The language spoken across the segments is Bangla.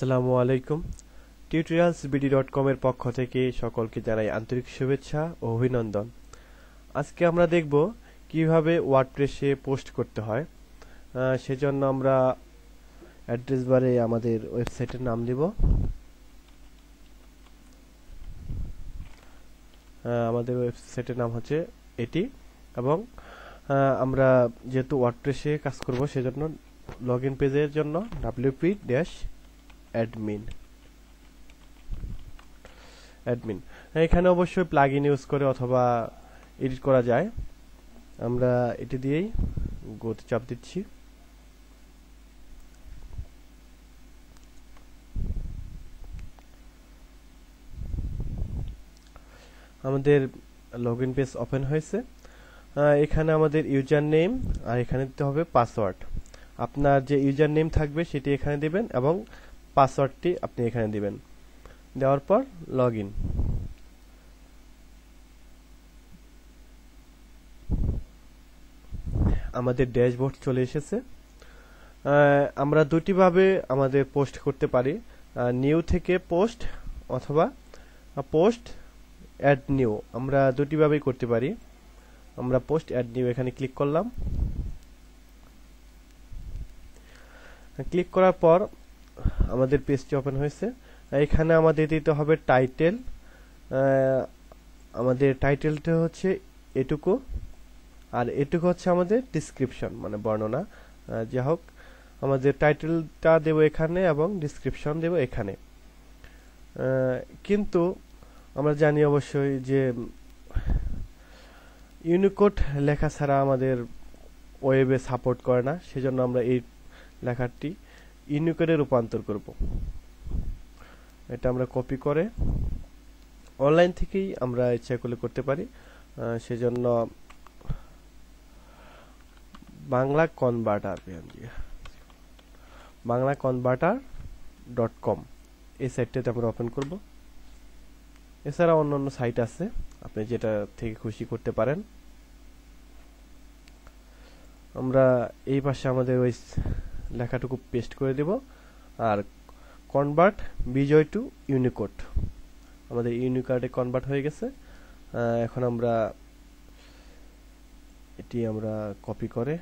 আসসালামু আলাইকুম। tutorialsbd.com এর পক্ষ থেকে সকলকে জানাই আন্তরিক শুভেচ্ছা ও অভিনন্দন। আজকে আমরা দেখব কিভাবে ওয়ার্ডপ্রেসে পোস্ট করতে হয়। সেজন্য আমরা অ্যাড্রেস বারে আমাদের ওয়েবসাইটের নাম দেব। আমাদের ওয়েবসাইটের নাম হচ্ছে এটি, এবং আমরা যেহেতু ওয়ার্ডপ্রেসে কাজ করব সেজন্য লগইন পেজের জন্য wp-admin এখানে অবশ্যই প্লাগইন ইউজ করে অথবা এডিট করা যায়। আমরা এটি দিয়েই গোতে চাপ দিচ্ছি। আমাদের লগইন পেজ ওপেন হয়েছে। এখানে আমাদের ইউজার নেম আর এখানে দিতে হবে পাসওয়ার্ড। আপনার যে ইউজার নেম থাকবে সেটি এখানে দিবেন এবং পাসওয়ার্ডটি আপনি এখানে দিবেন। দেওয়ার পর লগইন। আমাদের ড্যাশবোর্ড চলে এসেছে। আমরা দুটি ভাবে আমাদের পোস্ট করতে পারি, নিউ থেকে পোস্ট অথবা পোস্ট অ্যাড নিউ। আমরা দুটি ভাবেই করতে পারি। আমরা পোস্ট অ্যাড নিউ এখানে ক্লিক করলাম। ক্লিক করার পর আমাদের পেজটি ওপেন হয়েছে। এখানে আমাদের দিতে হবে টাইটেল। আমাদের টাইটেলটা হচ্ছে এটুকু, আর এটুকু হচ্ছে আমাদের ডেসক্রিপশন মানে বর্ণনা। যাই হোক, আমাদের টাইটেলটা দেব এখানে এবং ডেসক্রিপশন দেব এখানে। কিন্তু আমরা জানি অবশ্যই যে ইউনিকোড লেখা ছাড়া আমাদের ওয়েবে সাপোর্ট করে না, সেজন্য আমরা এই লেখাটি ইউনিকোডে রূপান্তর করব। এটা আমরা কপি করে অনলাইন থেকেই আমরা ইচ্ছা করলে করতে পারি। সেজন্য বাংলা কনভার্টার.com এই সাইটটাতে আমরা ওপেন করব। এছাড়া অন্যান্য সাইট আছে, আপনি যেটা থেকে খুশি করতে পারেন। আমরা এই পাশে আমাদের ওই লেখাটুকু পেস্ট করে দেব। আর কনভার্ট বিজয় টু ইউনিকোড, আমাদের ইউনিকোডে কনভার্ট হয়ে গেছে। এখন আমরা এটি আমরা কপি করে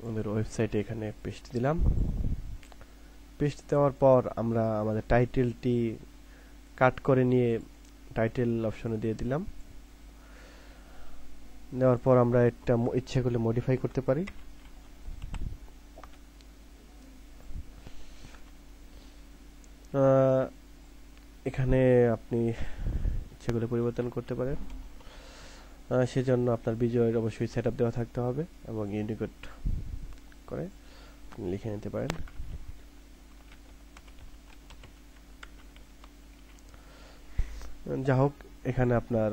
আমাদের ওয়েবসাইটে এখানে পেস্ট দিলাম। পেস্ট দেওয়ার পর আমরা আমাদের টাইটেলটি কাট করে নিয়ে টাইটেল অপশনে দিয়ে দিলাম। দেওয়ার পর আমরা এটা ইচ্ছে করলে মডিফাই করতে পারি। এখানে আপনি ইচ্ছে করলে পরিবর্তন করতে পারেন। সেজন্য আপনার বিজয়ের অবশ্যই সেটআপ দেওয়া থাকতে হবে এবং ইউনিকোড করে লিখে নিতে পারেন। যা হোক, এখানে আপনার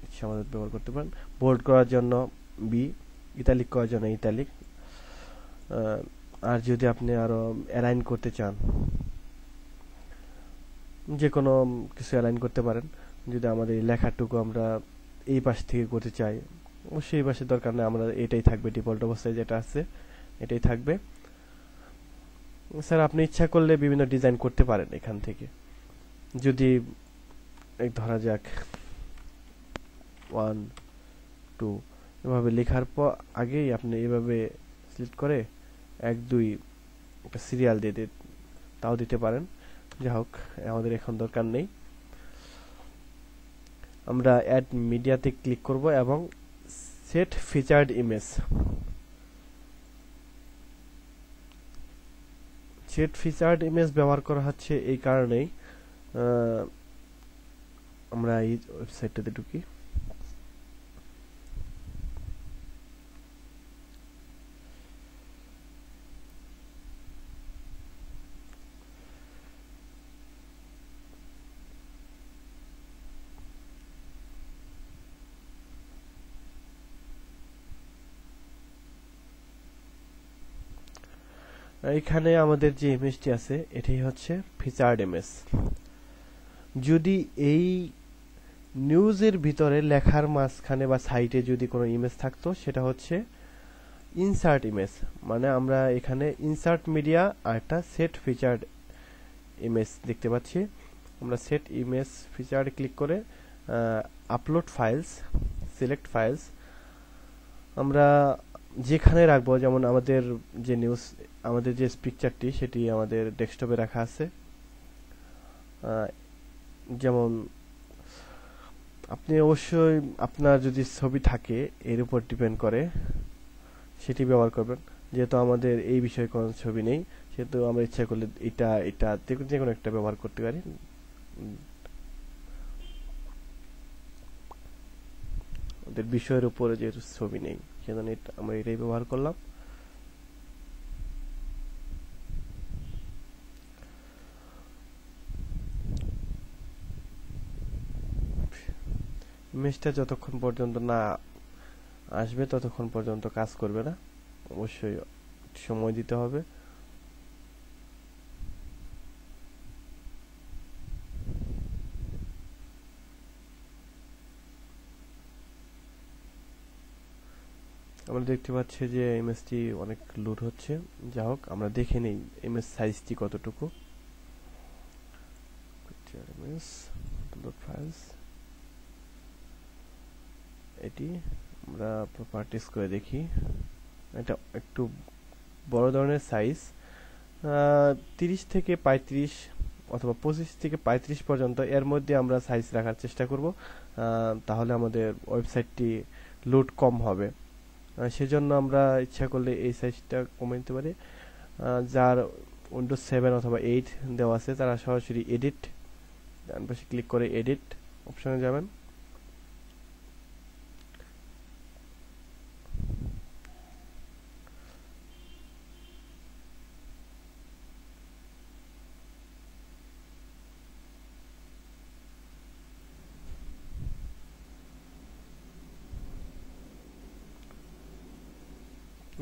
ইচ্ছা মতো ব্যবহার করতে পারেন। বোল্ড করার জন্য বি, ইতালিক করার জন্য ইতালিক। আর যদি আপনি আরো অ্যালাইন করতে চান, যে কোনো কিছু অ্যালাইন করতে পারেন। যদি আমাদের এই লেখাটুকু আমরা এই পাশ থেকে করতে চাই, অবশ্যই এই পাশে দরকার নেই, আমরা এটাই থাকবে, ডিফল্ট অবস্থায় যেটা আছে এটাই থাকবে। স্যার, আপনি ইচ্ছা করলে বিভিন্ন ডিজাইন করতে পারেন এখান থেকে। যদি ধরা যাক 1 2 এভাবে লেখার পর আগেই আপনি এভাবে সিলেক্ট করে 1 2 একটা সিরিয়াল দিয়ে তাও দিতে পারেন। যাই হোক, আমাদের এখন দরকার নেই। আমরা অ্যাড মিডিয়াতে ক্লিক করব এবং set featured image. Set featured image ব্যবহার করা হচ্ছে এই কারণেই। আমরা এই ওয়েবসাইটটাতে ঢুকি। এখানে আমাদের যে ইমেজটি আছে এটি হচ্ছে ফিচার্ড ইমেজ। যদি এই নিউজের ভিতরে লেখার মাঝখানে বা সাইটে যদি কোনো ইমেজ থাকতো, সেটা হচ্ছে ইনসার্ট ইমেজ, মানে আমরা এখানে ইনসার্ট মিডিয়া আর একটা সেট ফিচার্ড ইমেজ দেখতে পাচ্ছি। আমরা সেট ইমেজ ফিচার ক্লিক করে আপলোড ফাইলস, সিলেক্ট ফাইলস আমরা যেখানে রাখবো, যেমন আমাদের যে নিউজ, আমাদের যে পিকচারটি সেটি আমাদের ডেস্কটপে রাখা আছে। যেমন আপনি অবশ্যই আপনার যদি ছবি থাকে এর উপর ডিপেন্ড করে সেটি ব্যবহার করবেন। যেহেতু আমাদের এই বিষয়ে কোনো ছবি নেই, সেহেতু আমরা ইচ্ছা করলে এটা যে কোনো একটা ব্যবহার করতে পারি। আমাদের বিষয়ের উপরে যেহেতু ছবি নেই সেজন্য আমরা এটাই ব্যবহার করলাম। ইমেজটা যতক্ষণ পর্যন্ত না আসবে ততক্ষণ পর্যন্ত কাজ করবে না, অবশ্যই সময় দিতে হবে। আমরা দেখতে পাচ্ছি যে ইমেজটি অনেক লোড হচ্ছে। যা হোক, আমরা দেখে নেই ইমেজ সাইজটি কতটুকু। এটি আমরা প্রপার্টিস করে দেখি। এটা একটু বড় ধরনের সাইজ, 30 থেকে 35 অথবা 25 থেকে 35 পর্যন্ত এর মধ্যে আমরা সাইজ রাখার চেষ্টা করব, তাহলে আমাদের ওয়েবসাইটটি লোড কম হবে। সেজন্য আমরা ইচ্ছা করলে এই সাইজটা কমিয়ে নিতে পারি। যার উইন্ডোজ 7 অথবা 8 দেওয়া আছে তারা সরাসরি এডিট, ডান পাশে ক্লিক করে এডিট অপশনে যাবেন।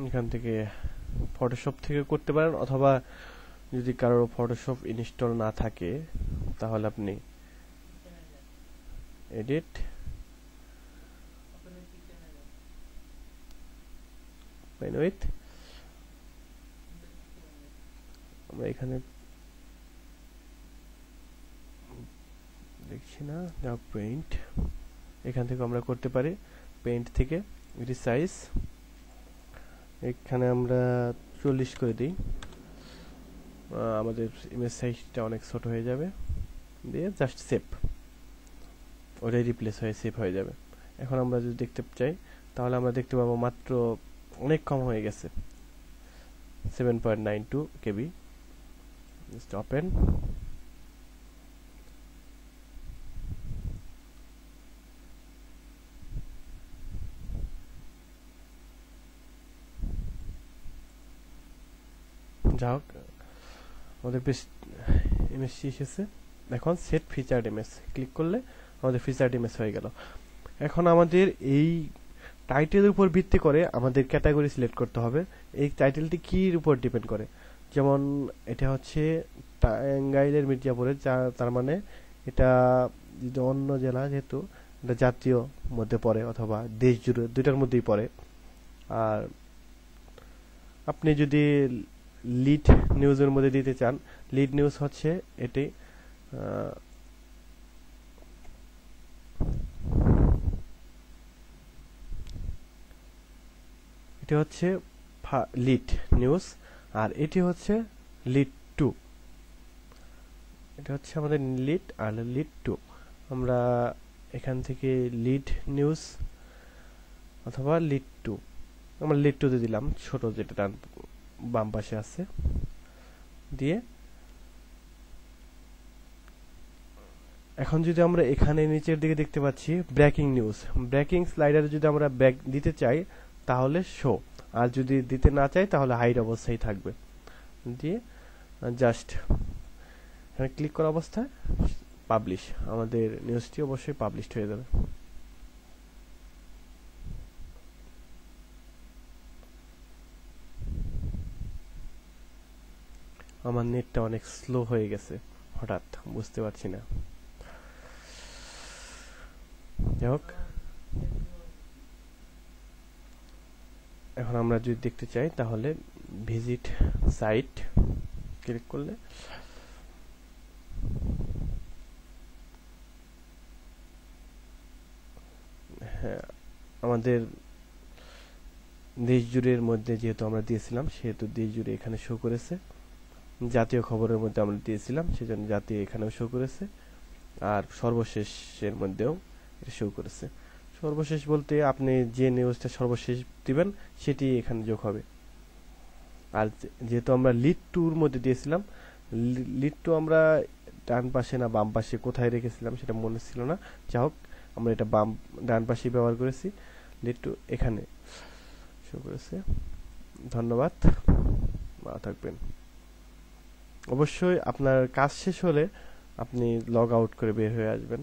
এখান থেকে ফটোশপ থেকে করতে পারেন, অথবা যদি কারোর ফটোশপ ইনস্টল না থাকে তাহলে আপনি এডিট, পেনউইথ, আমরা এখানে দেখছি না, পেইন্ট, এখান থেকে আমরা করতে পারি। পেইন্ট থেকে রিসাইজ এখানে আমরা 40 করে দিই, আমাদের ইমেজ সাইজটা অনেক ছোট হয়ে যাবে। দিয়ে জাস্ট সেভ, ওটাই রিপ্লেস হয়ে সেভ হয়ে যাবে। এখন আমরা যদি দেখতে চাই তাহলে আমরা দেখতে পাবো মাত্র অনেক কম হয়ে গেছে, 7.92 কেবি। জাস্ট ওপেন, যা হোক আমাদের বেশ ইমেজটি এসেছে। এখন সেট ফিচার্ড ইমেজ ক্লিক করলে আমাদের ফিচার্ড ইমেজ হয়ে গেল। এখন আমাদের এই টাইটেলের উপর ভিত্তি করে আমাদের ক্যাটাগরি সিলেক্ট করতে হবে। এই টাইটেলটি কির উপর ডিপেন্ড করে, যেমন এটা হচ্ছে টাঙ্গাইলের মির্জাপুরে, তার মানে এটা যদি অন্য জেলা, যেহেতু এটা জাতীয় মধ্যে পড়ে অথবা দেশ জুড়ে, দুইটার মধ্যেই পড়ে। আর আপনি যদি লিড নিউজের মধ্যে দিতে চান, লিড নিউজ হচ্ছে এটি এটি হচ্ছে লিড নিউজ, আর এটি হচ্ছে লিড 2। এটা হচ্ছে আমাদের লিড আর লিড 2। আমরা এখান থেকে লিড নিউজ অথবা লিড 2, আমরা লিড 2 তে দিলাম, ছোট যেটা ডান বাম পাশে আছে, দিয়ে এখন যদি আমরা এখানে নিচের দিকে দেখতে পাচ্ছি ব্রেকিং নিউজ, ব্রেকিং স্লাইডারে যদি আমরা ব্যাক দিতে চাই তাহলে শো, আর যদি দিতে না চাই তাহলে হাইড অবস্থায় থাকবে। দিয়ে জাস্ট এখানে ক্লিক করা অবস্থায় পাবলিশ, আমাদের নিউজটি অবশ্যই পাবলিশড হয়ে যাবে। আমার নেটটা অনেক স্লো হয়ে গেছে, হঠাৎ বুঝতে পারছি না। যাই হোক, এখন আমরা যদি দেখতে চাই তাহলে ভিজিট সাইট ক্লিক করলে হ্যাঁ, আমাদের দেশ জুড়ের মধ্যে যেহেতু আমরা দিয়েছিলাম সেহেতু দেশ জুড়ে এখানে শো করেছে। জাতীয় খবরের মধ্যে আমরা দিয়েছিলাম সেজন্য জাতীয় এখানেও শো করেছে, আর সর্বশেষের মধ্যেও এটা শো করেছে। সর্বশেষ বলতে আপনি যে নিউজটা সর্বশেষ দিবেন সেটি এখানে যোগ হবে। আর যেহেতু আমরা লিড টুর মধ্যে দিয়েছিলাম, লিড টু আমরা ডান পাশে না বাম পাশে কোথায় রেখেছিলাম সেটা মনে ছিল না, যা হোক আমরা এটা ডান পাশে ব্যবহার করেছি। লিড টু এখানে শো করেছে। ধন্যবাদ, ভালো থাকবেন। অবশ্যই আপনার কাজ শেষ হলে আপনি লগ আউট করে বের হয়ে আসবেন।